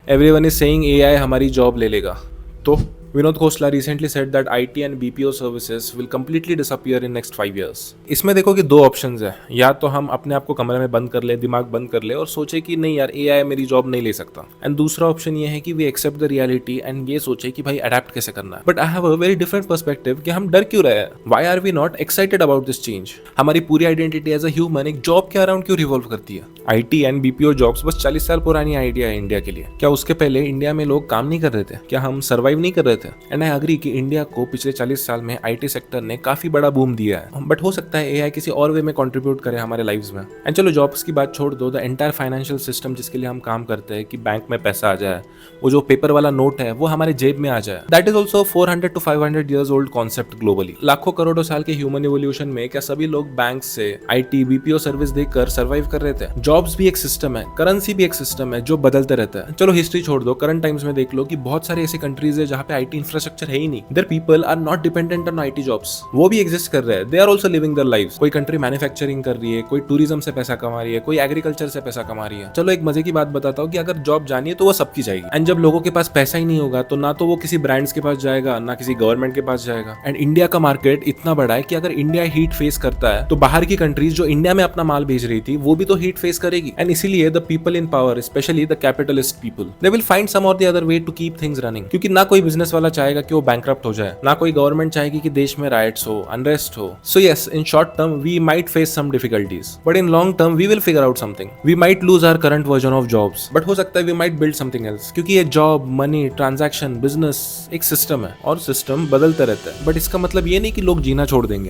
Everyone is saying AI हमारी job ले लेगा। तो Vinod Khosla recently said that IT and BPO services will completely disappear in next 5 years। इसमें देखो कि दो ऑप्शंस है, या तो हम अपने आप को कमरे में बंद कर ले, दिमाग बंद कर ले और सोचे कि नहीं यार AI मेरी जॉब नहीं ले सकता, एंड दूसरा ऑप्शन ये है कि we accept the reality and ये सोचे कि भाई अडेप्ट कैसे करना है। But I have a very different perspective कि हम डर क्यों रहे हैं, why are we not excited about this change. हमारी पूरी आइडेंटिटी एज अ ह्यूमन एक जॉब के अराउंड क्यों रिवॉल्व करती है। IT एंड BPO जॉब्स बस 40 साल पुरानी आइडिया है इंडिया के लिए। क्या उसके पहले इंडिया में लोग काम नहीं कर रहे थे? क्या हम सर्वाइव नहीं कर रहे थे? एंड आई अग्री कि इंडिया को पिछले 40 साल में IT सेक्टर ने काफी बड़ा बूम दिया है, बट हो सकता है AI किसी और वे में कंट्रीब्यूट करे हमारे लाइव्स में। एंड चलो जॉब्स की बात छोड़ दो, द एंटायर फाइनेंशियल सिस्टम जिसके लिए हम काम करते हैं कि बैंक में पैसा आ जाए, वो जो पेपर वाला नोट है वो हमारे जेब में आ जाए, that is also 400 to 500 years old concept globally. लाखों करोड़ों साल के ह्यूमन इवोल्यूशन में क्या सभी लोग बैंक से IT BPO सर्विस देकर सर्वाइव कर रहे थे? जॉब्स भी एक सिस्टम है, करेंसी भी एक सिस्टम है जो बदलते रहता है। चलो हिस्ट्री छोड़ दो, करंट टाइम्स में देख लो कि बहुत सारी ऐसी कंट्रीज है जहाँ पे IT इंफ्रास्ट्रक्चर है ही नहीं। There people are not dependent on IT jobs, वो भी एग्जिस्ट कर रहे हैं, they are also living their lives. कोई कंट्री मैन्युफैक्चरिंग कर रही है, कोई टूरिज्म से पैसा कमा रही है, कोई एग्रीकल्चर से पैसा कमा रही है। चलो एक मजे की बात बताता हूँ कि अगर जॉब जानी है तो वो सबकी जाएगी, एंड जब लोगों के पास पैसा ही नहीं होगा तो ना तो वो किसी ब्रांड्स के पास जाएगा, ना किसी गवर्नमेंट के पास जाएगा। एंड इंडिया का मार्केट इतना बड़ा है कि अगर इंडिया हीट फेस करता है तो बाहर की कंट्रीज जो इंडिया में अपना माल भेज रही थी वो भी तो हीट फेस करेगी। एंड इसीलिए the people in power, specially the capitalist people, they will find some or the other way to keep things running. क्योंकि ना कोई बिजनेस वाला चाहेगा कि वो बैंकरप्ट हो जाए, ना कोई गवर्नमेंट चाहेगी कि देश में राइट्स हो, अनरेस्ट हो। So yes, in short term we might face some difficulties, but in long term we will figure out something. We might lose our current version of jobs, but हो सकता है we might build something else. क्योंकि ये job, money, transaction, business एक system है और system बदलता रहता है। बट इसका मतलब ये नहीं कि लोग जीना छोड़ देंगे।